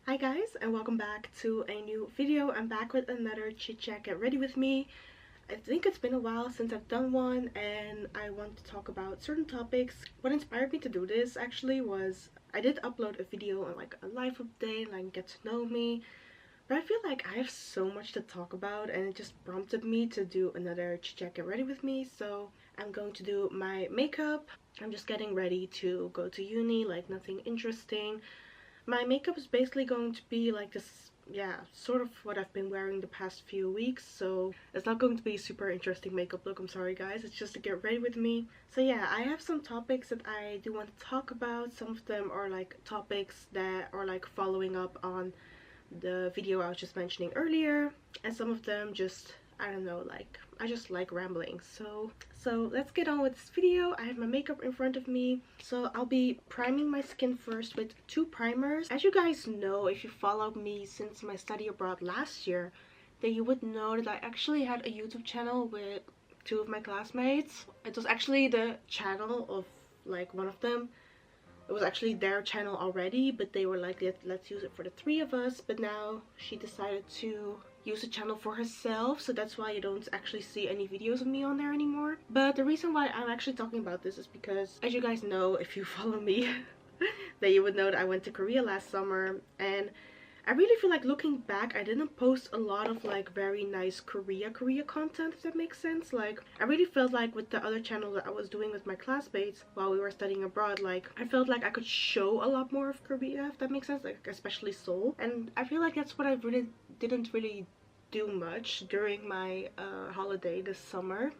Hi guys, and welcome back to a new video. I'm back with another chit chat. Get ready with me. I think it's been a while since I've done one, and I want to talk about certain topics. What inspired me to do this actually was I did upload a video on like a life update, like get to know me, but I feel like I have so much to talk about, and it just prompted me to do another chit chat. Get ready with me. So I'm going to do my makeup. I'm just getting ready to go to uni, like nothing interesting. My makeup is basically going to be like this, yeah, sort of what I've been wearing the past few weeks, so it's not going to be a super interesting makeup look, I'm sorry guys, it's just to get ready with me. So yeah, I have some topics that I do want to talk about. Some of them are like topics that are like following up on the video I was just mentioning earlier, and some of them just, I don't know, like I just like rambling. So let's get on with this video. I have my makeup in front of me, so I'll be priming my skin first with two primers. As you guys know, if you followed me since my study abroad last year, then you would know that I actually had a YouTube channel with two of my classmates. It was actually the channel of like one of them. It was actually their channel already, but they were like, let's use it for the three of us. But now she decided to use the channel for herself, so that's why you don't actually see any videos of me on there anymore. But the reason why I'm actually talking about this is because, as you guys know, if you follow me, that you would know that I went to Korea last summer, and I really feel like looking back, I didn't post a lot of like very nice Korea content, if that makes sense. Like I really felt like with the other channel that I was doing with my classmates while we were studying abroad, like I felt like I could show a lot more of Korea, if that makes sense, like especially Seoul. And I feel like that's what I really didn't really do much during my holiday this summer.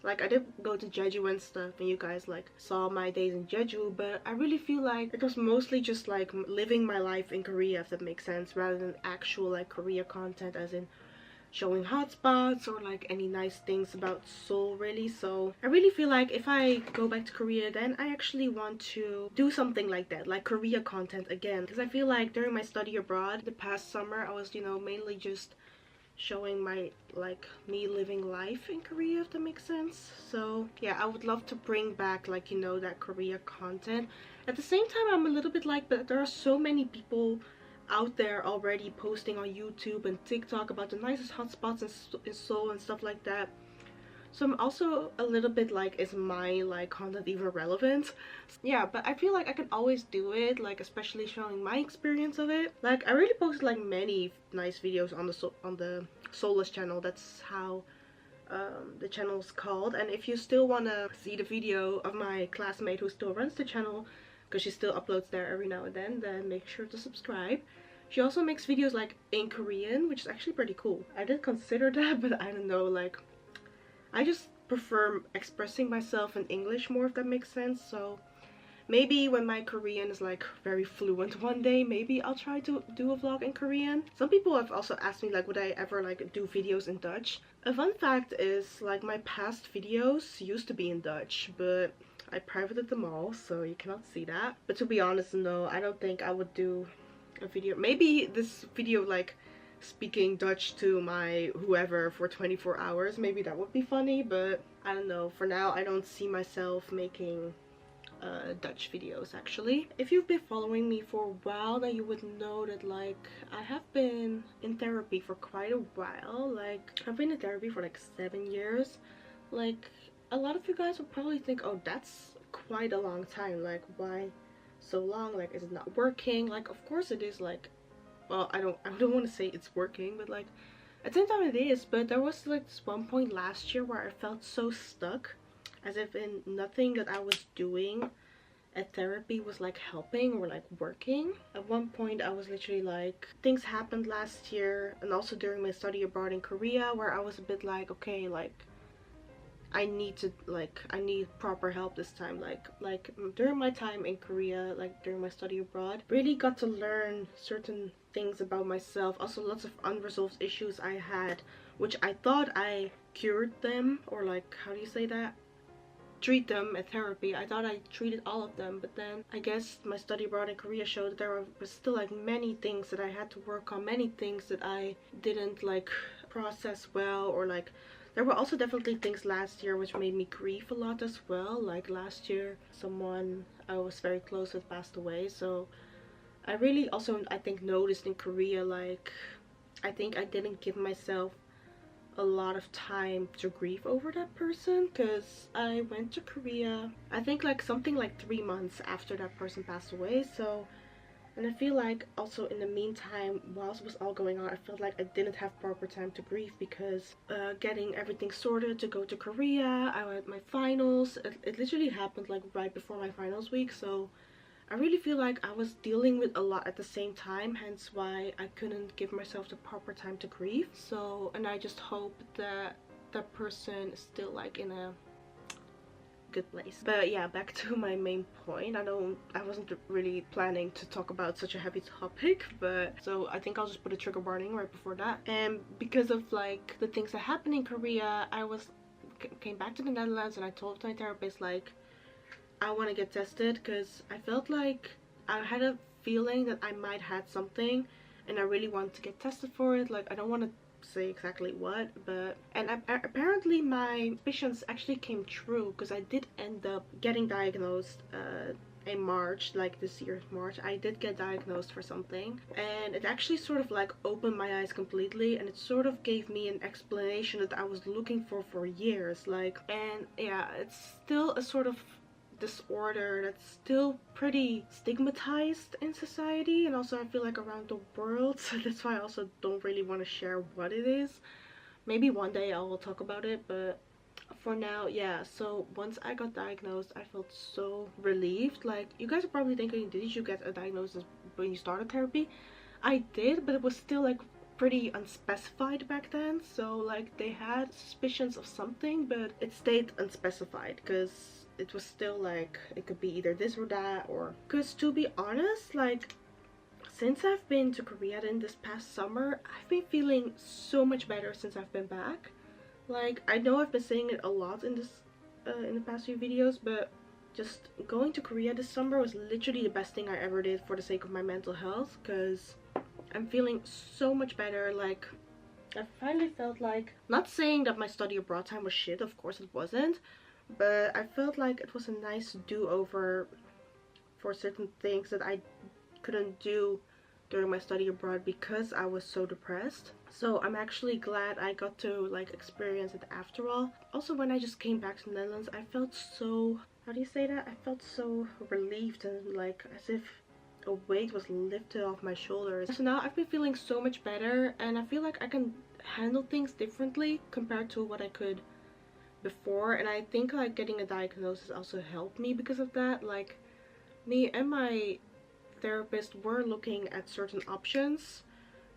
Like I did go to Jeju and stuff, and you guys like saw my days in Jeju, but I really feel like it was mostly just like living my life in Korea, if that makes sense, rather than actual like Korea content, as in showing hotspots or like any nice things about Seoul really. So I really feel like if I go back to Korea, then I actually want to do something like that, like Korea content again, because I feel like during my study abroad the past summer I was, you know, mainly just showing my like me living life in Korea, if that makes sense. So yeah, I would love to bring back like, you know, that Korea content. At the same time, I'm a little bit like, but there are so many people out there already posting on YouTube and TikTok about the nicest hotspots in Seoul and stuff like that. So I'm also a little bit like, is my like content even relevant? Yeah, but I feel like I can always do it, like especially showing my experience of it. Like I really posted like many nice videos on the Soulless channel. That's how the channel is called. And if you still want to see the video of my classmate who still runs the channel, because she still uploads there every now and then make sure to subscribe. She also makes videos like in Korean, which is actually pretty cool. I did consider that, but I don't know, like I just prefer expressing myself in English more, if that makes sense. So maybe when my Korean is like very fluent one day, maybe I'll try to do a vlog in Korean. Some people have also asked me like, would I ever like do videos in Dutch? A fun fact is like my past videos used to be in Dutch, but I privated them all, so you cannot see that. But to be honest, no, I don't think I would do a video. Maybe this video like speaking Dutch to my whoever for 24 hours, maybe that would be funny, but I don't know. For now, I don't see myself making Dutch videos actually. If you've been following me for a while, then you would know that like I have been in therapy for quite a while. Like I've been in therapy for like 7 years. Like a lot of you guys would probably think, oh, that's quite a long time, like why so long, like is it not working? Like of course it is. Like, well, I don't want to say it's working, but like at the same time it is. But there was like this one point last year where I felt so stuck, as if in nothing that I was doing at therapy was like helping or like working. At one point I was literally like, things happened last year and also during my study abroad in Korea, where I was a bit like, okay, like I need proper help this time. Like during my time in Korea, like during my study abroad, really got to learn certain things about myself. Also lots of unresolved issues I had, which I thought I cured them, or like, how do you say that, treat them at therapy. I thought I treated all of them, but then I guess my study abroad in Korea showed that there was still like many things that I had to work on, many things that I didn't like process well, or like there were also definitely things last year which made me grieve a lot as well. Like last year someone I was very close with passed away, so I really also, I think, noticed in Korea, like, I think I didn't give myself a lot of time to grieve over that person, because I went to Korea, I think like something like 3 months after that person passed away. So, and I feel like also in the meantime, whilst it was all going on, I felt like I didn't have proper time to grieve, because getting everything sorted to go to Korea, I had my finals, it literally happened like right before my finals week. So I really feel like I was dealing with a lot at the same time, hence why I couldn't give myself the proper time to grieve. So, and I just hope that that person is still like in a good place. But yeah, back to my main point. I wasn't really planning to talk about such a heavy topic, but so I think I'll just put a trigger warning right before that. And because of like the things that happened in Korea, I came back to the Netherlands, and I told my therapist like I want to get tested, because I felt like I had a feeling that I might had something, and I really want to get tested for it. Like, I don't want to say exactly what, but and apparently my suspicions actually came true, because I did end up getting diagnosed in March, like this year's March. I did get diagnosed for something, and it actually sort of like opened my eyes completely, and it sort of gave me an explanation that I was looking for years. Like, and yeah, it's still a sort of disorder that's still pretty stigmatized in society, and also I feel like around the world. So that's why I also don't really want to share what it is. Maybe one day I will talk about it, but for now, yeah. So once I got diagnosed, I felt so relieved. Like, you guys are probably thinking, did you get a diagnosis when you started therapy? I did, but it was still like pretty unspecified back then. So like they had suspicions of something, but it stayed unspecified, because it was still like it could be either this or that. Or because to be honest, like since I've been to Korea in this past summer, I've been feeling so much better since I've been back. Like, I know I've been saying it a lot in this in the past few videos, but just going to Korea this summer was literally the best thing I ever did for the sake of my mental health, because I'm feeling so much better. Like, I finally felt like, not saying that my study abroad time was shit, of course it wasn't, but I felt like it was a nice do-over for certain things that I couldn't do during my study abroad because I was so depressed. So I'm actually glad I got to like experience it after all. Also, when I just came back to the Netherlands, I felt so, how do you say that? I felt so relieved, and like as if a weight was lifted off my shoulders. So now I've been feeling so much better, and I feel like I can handle things differently compared to what I could before. And I think like getting a diagnosis also helped me because of that. Like, me and my therapist were looking at certain options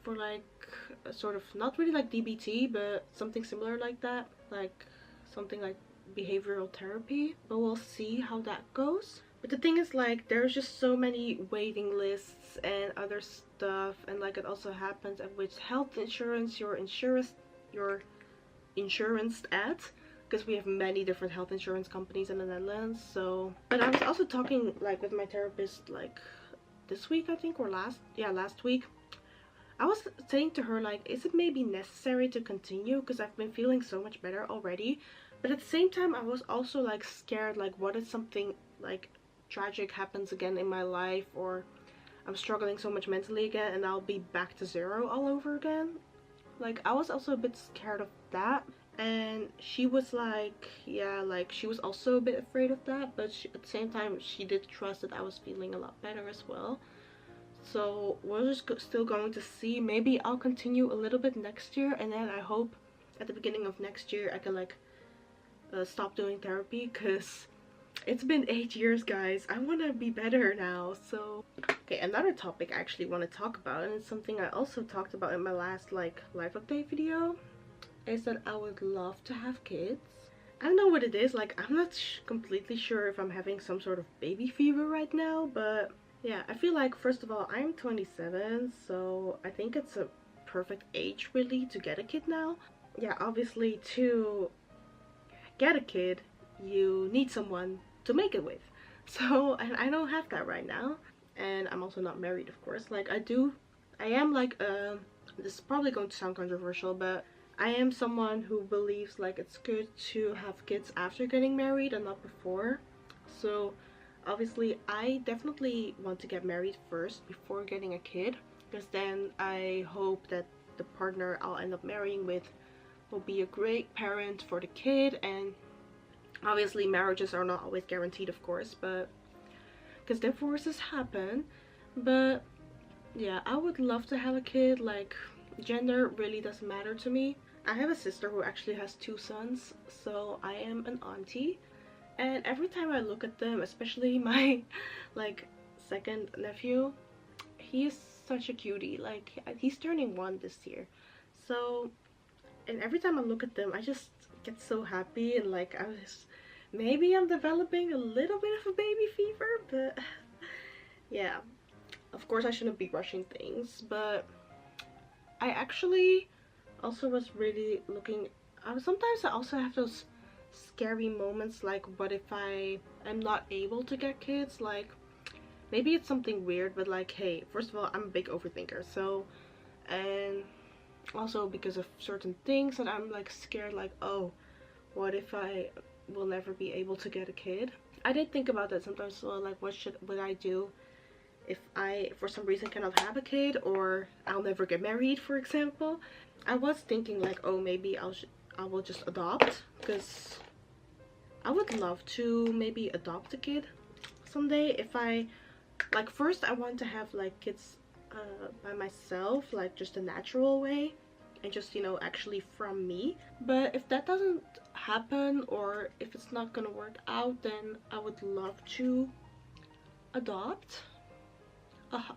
for like a sort of, not really like DBT, but something similar like that, like something like behavioral therapy, but we'll see how that goes. But the thing is, like, there's just so many waiting lists and other stuff, and like it also happens at which health insurance you're insurance at, because we have many different health insurance companies in the Netherlands. So, but I was also talking like with my therapist like this week, I think, or last week. I was saying to her like, is it maybe necessary to continue, because I've been feeling so much better already. But at the same time, I was also like scared, like what if something like tragic happens again in my life, or I'm struggling so much mentally again and I'll be back to zero all over again. Like, I was also a bit scared of that. And she was like, yeah, like she was also a bit afraid of that, but at the same time she did trust that I was feeling a lot better as well. So we're just still going to see. Maybe I'll continue a little bit next year, and then I hope at the beginning of next year I can like stop doing therapy, because it's been 8 years, guys. I want to be better now. So okay, another topic I actually want to talk about, and it's something I also talked about in my last like life update video, is that I would love to have kids. I don't know what it is, like I'm not completely sure if I'm having some sort of baby fever right now, but yeah, I feel like, first of all, I'm 27, so I think it's a perfect age really to get a kid now. Yeah, obviously to get a kid you need someone to make it with, so I don't have that right now, and I'm also not married, of course. Like, I am like this is probably going to sound controversial, but I am someone who believes like it's good to have kids after getting married and not before. So Obviously, I definitely want to get married first before getting a kid, because then I hope that the partner I'll end up marrying with will be a great parent for the kid. And obviously marriages are not always guaranteed, of course, but because divorces happen. But yeah, I would love to have a kid. Like, gender really doesn't matter to me. I have a sister who actually has 2 sons, so I am an auntie. And every time I look at them, especially my like second nephew, he is such a cutie. Like, he's turning 1 this year. So, and every time I look at them, I just get so happy, and like maybe I'm developing a little bit of a baby fever, but yeah. Of course I shouldn't be rushing things, but I actually also was really looking, sometimes I also have those scary moments, like what if I am not able to get kids. Like, maybe it's something weird, but like, hey, first of all, I'm a big overthinker, so, and also because of certain things that I'm like scared, like, oh, what if I will never be able to get a kid. I did think about that sometimes, so like, what would I do if I for some reason cannot have a kid, or I'll never get married, for example. I was thinking like, oh, maybe I will just adopt, because I would love to maybe adopt a kid someday. If I like, first I want to have like kids by myself, like just a natural way, and just, you know, actually from me. But if that doesn't happen, or if it's not gonna work out, then I would love to adopt.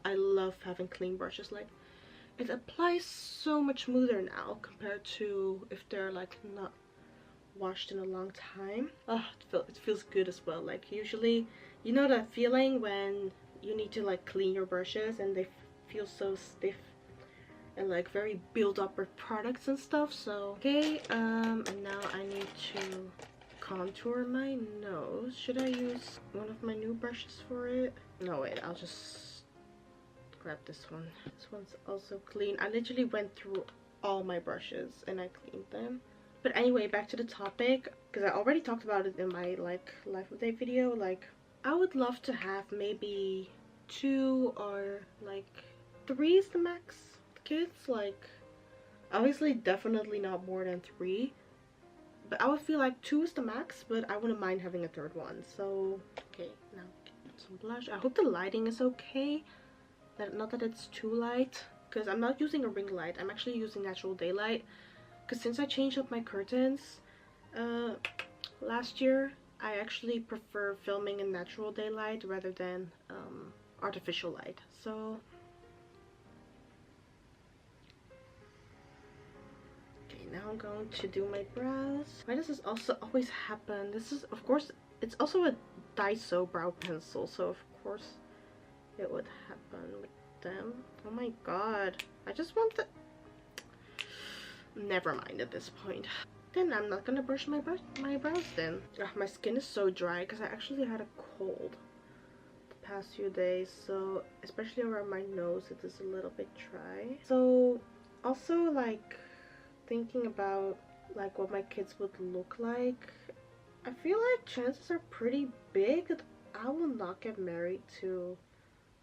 I love having clean brushes. Like, it applies so much smoother now compared to if they're like not washed in a long time. It feels good as well. Like, usually, you know that feeling when you need to like clean your brushes and they feel so stiff and like very built up with products and stuff. So okay, and now I need to contour my nose. Should I use one of my new brushes for it? No, wait, I'll just grab this one. This one's also clean. I literally went through all my brushes and I cleaned them. But anyway, back to the topic, because I already talked about it in my like life of day video. Like, I would love to have maybe 2 or like 3 is the max kids. Like, obviously definitely not more than 3, but I would feel like 2 is the max, but I wouldn't mind having a 3rd one. So okay, now some blush. I hope the lighting is okay, not that it's too light, because I'm not using a ring light. I'm actually using natural daylight, because since I changed up my curtains last year, I actually prefer filming in natural daylight rather than artificial light. So okay, now I'm going to do my brows. Why does this also always happen? This is, of course, it's also a Daiso brow pencil, so of course it would happen with them. Oh my god, I just want the, never mind at this point. Then I'm not gonna brush my brows then. Ugh, my skin is so dry because I actually had a cold the past few days, so especially around my nose it is a little bit dry. So also, like, thinking about like what my kids would look like, I feel like chances are pretty big that I will not get married to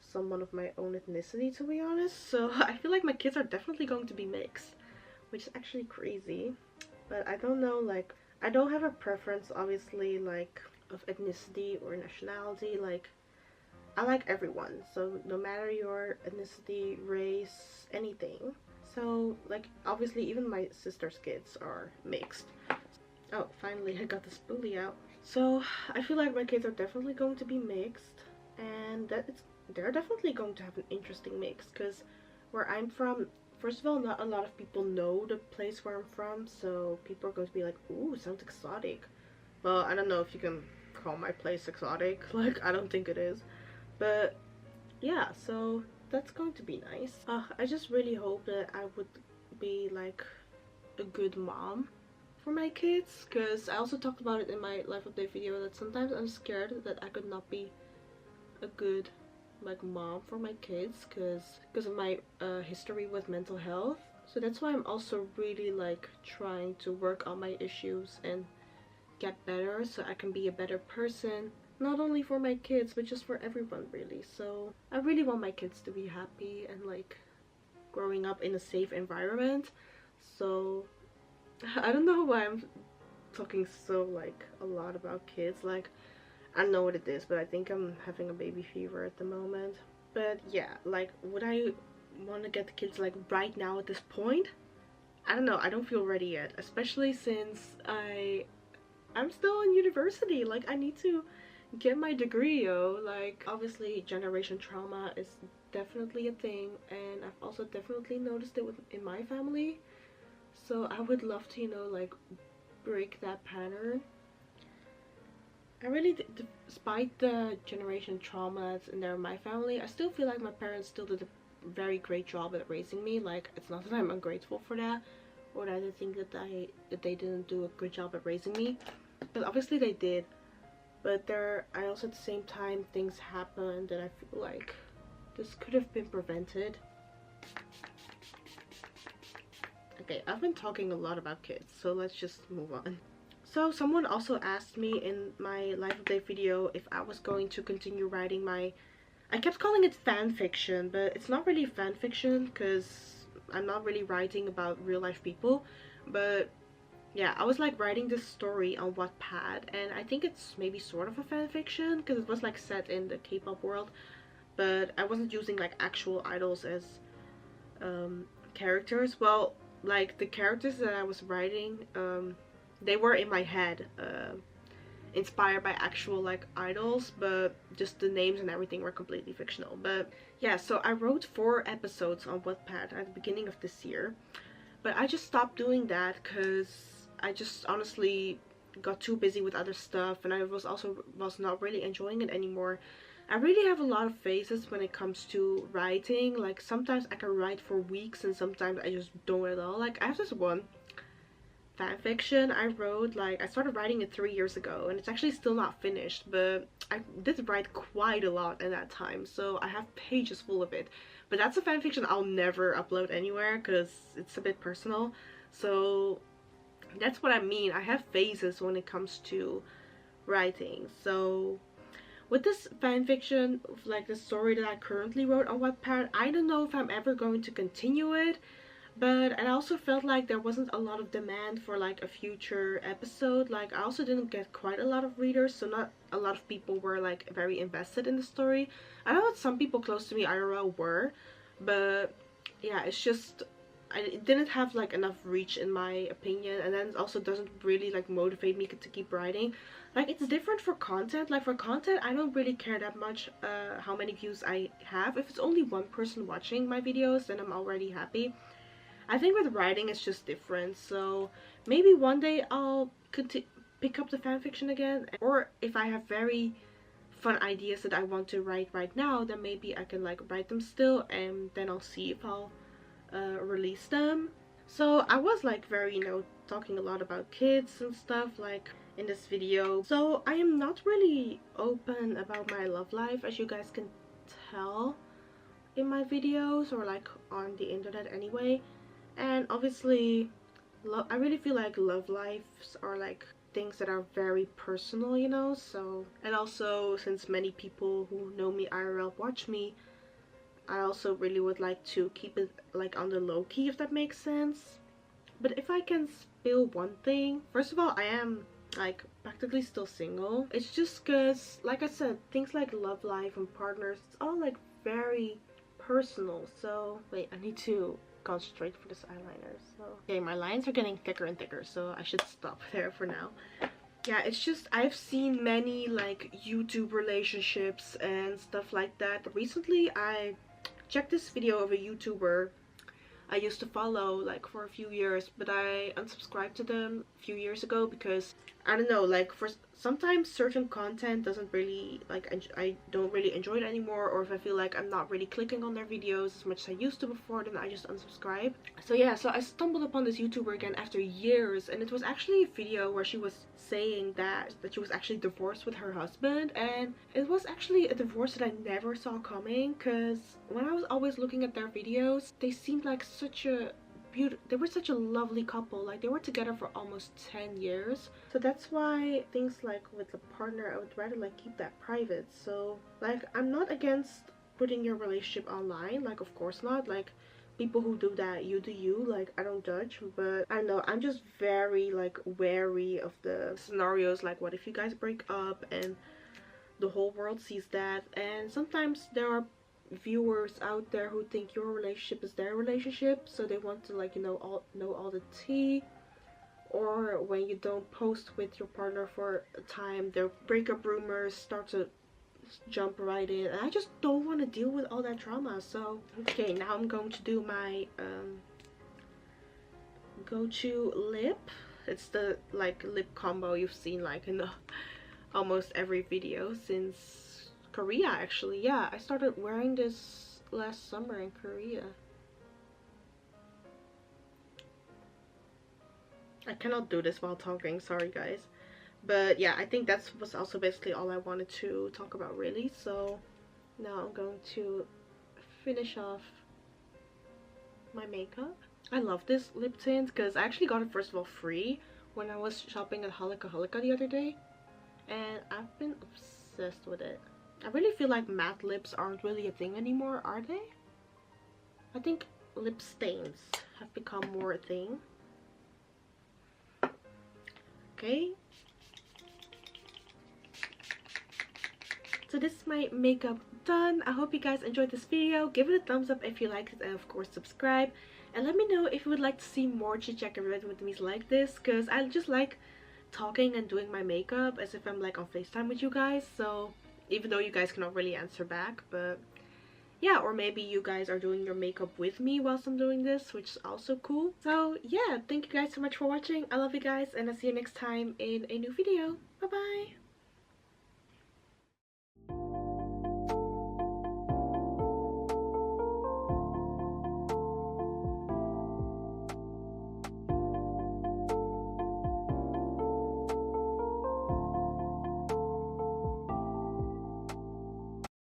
someone of my own ethnicity, to be honest. So I feel like my kids are definitely going to be mixed, which is actually crazy. But I don't know, like, I don't have a preference, obviously, like, of ethnicity or nationality. Like, I like everyone, so no matter your ethnicity, race, anything. So, like, obviously even my sister's kids are mixed. Oh, finally I got the spoolie out. So I feel like my kids are definitely going to be mixed, and they're definitely going to have an interesting mix, because where I'm from, first of all, not a lot of people know the place where I'm from, so people are going to be like, ooh, sounds exotic. Well, I don't know if you can call my place exotic. Like, I don't think it is. But yeah, so that's going to be nice. I just really hope that I would be like a good mom for my kids, because I also talked about it in my life update video that sometimes I'm scared that I could not be a good like mom for my kids because of my history with mental health. So that's why I'm also really like trying to work on my issues and get better so I can be a better person not only for my kids but just for everyone really. So I really want my kids to be happy and like growing up in a safe environment. So I don't know why I'm talking so like a lot about kids. Like, I don't know what it is, but I think I'm having a baby fever at the moment. But yeah, like, would I want to get the kids like right now at this point? I don't know. I don't feel ready yet, especially since I'm still in university. Like, I need to get my degree, yo. Like, obviously generation trauma is definitely a thing, and I've also definitely noticed it in my family. So I would love to, you know, like, break that pattern. I really, despite the generation traumas in there in my family, I still feel like my parents still did a very great job at raising me. Like, it's not that I'm ungrateful for that, or that I think that they didn't do a good job at raising me, but obviously they did. But I also at the same time, things happened that I feel like this could have been prevented. Okay, I've been talking a lot about kids, so let's just move on. So someone also asked me in my life update video if I was going to continue writing my, I kept calling it fan fiction, but it's not really fan fiction because I'm not really writing about real life people. But yeah, I was like writing this story on Wattpad, and I think it's maybe sort of a fan fiction because it was like set in the K-pop world, but I wasn't using like actual idols as characters. Well, like the characters that I was writing, they were in my head, inspired by actual like idols, but just the names and everything were completely fictional. But yeah, so I wrote 4 episodes on Wattpad at the beginning of this year, but I just stopped doing that because I just honestly got too busy with other stuff, and I was not really enjoying it anymore. I really have a lot of phases when it comes to writing. Like, sometimes I can write for weeks and sometimes I just don't at all. Like, I have this one fan fiction I wrote, like I started writing it 3 years ago, and it's actually still not finished, but I did write quite a lot in that time, so I have pages full of it. But that's a fan fiction I'll never upload anywhere because it's a bit personal. So that's what I mean. I have phases when it comes to writing. So with this fan fiction, like the story that I currently wrote on Wattpad, I don't know if I'm ever going to continue it. But I also felt like there wasn't a lot of demand for like a future episode. Like, I also didn't get quite a lot of readers, so not a lot of people were like very invested in the story. I know that some people close to me IRL were, but yeah, it's just it didn't have like enough reach in my opinion, and then it also doesn't really like motivate me to keep writing. Like, it's different for content. Like, for content I don't really care that much how many views I have. If it's only one person watching my videos, then I'm already happy. I think with writing it's just different, so maybe one day I'll pick up the fanfiction again, or if I have very fun ideas that I want to write right now, then maybe I can like write them still, and then I'll see if I'll release them. So I was like very, you know, talking a lot about kids and stuff like in this video, so I am not really open about my love life, as you guys can tell in my videos or like on the internet anyway. And obviously, I really feel like love lives are like things that are very personal, you know. So, and also since many people who know me IRL watch me, I also really would like to keep it like on the low key, if that makes sense. But if I can spill one thing, first of all, I am like practically still single. It's just because, like I said, things like love life and partners, it's all like very personal. So wait, I need to concentrate for this eyeliner. So okay, my lines are getting thicker and thicker, so I should stop there for now. Yeah, it's just I've seen many like YouTube relationships and stuff like that. Recently I checked this video of a YouTuber I used to follow like for a few years, but I unsubscribed to them a few years ago because I don't know, like for sometimes certain content doesn't really like I don't really enjoy it anymore, or if I feel like I'm not really clicking on their videos as much as I used to before, then I just unsubscribe. So yeah, so I stumbled upon this YouTuber again after years, and it was actually a video where she was saying that she was actually divorced with her husband, and it was actually a divorce that I never saw coming, because when I was always looking at their videos, they seemed like such a beautiful. They were such a lovely couple. Like, they were together for almost 10 years. So that's why things like with a partner, I would rather like keep that private. So like, I'm not against putting your relationship online, like, of course not. Like, people who do that, you do you, like, I don't judge. But I don't know, I'm just very like wary of the scenarios, like what if you guys break up and the whole world sees that. And sometimes there are viewers out there who think your relationship is their relationship, so they want to like, you know all the tea. Or when you don't post with your partner for a time, their breakup rumors start to jump right in, and I just don't want to deal with all that drama. So okay, now I'm going to do my go-to lip. It's the like lip combo you've seen like in the almost every video since Korea, actually. Yeah, I started wearing this last summer in Korea. I cannot do this while talking, sorry guys. But yeah, I think that was also basically all I wanted to talk about, really. So now I'm going to finish off my makeup. I love this lip tint because I actually got it first of all free when I was shopping at holika the other day, and I've been obsessed with it. I really feel like matte lips aren't really a thing anymore, are they? I think lip stains have become more a thing. Okay. So this is my makeup done. I hope you guys enjoyed this video. Give it a thumbs up if you liked it, and of course subscribe. And let me know if you would like to see more chit chat and read with me like this, because I just like talking and doing my makeup as if I'm like on FaceTime with you guys. So even though you guys cannot really answer back, but yeah, or maybe you guys are doing your makeup with me whilst I'm doing this, which is also cool. So yeah, thank you guys so much for watching. I love you guys, and I'll see you next time in a new video. Bye bye.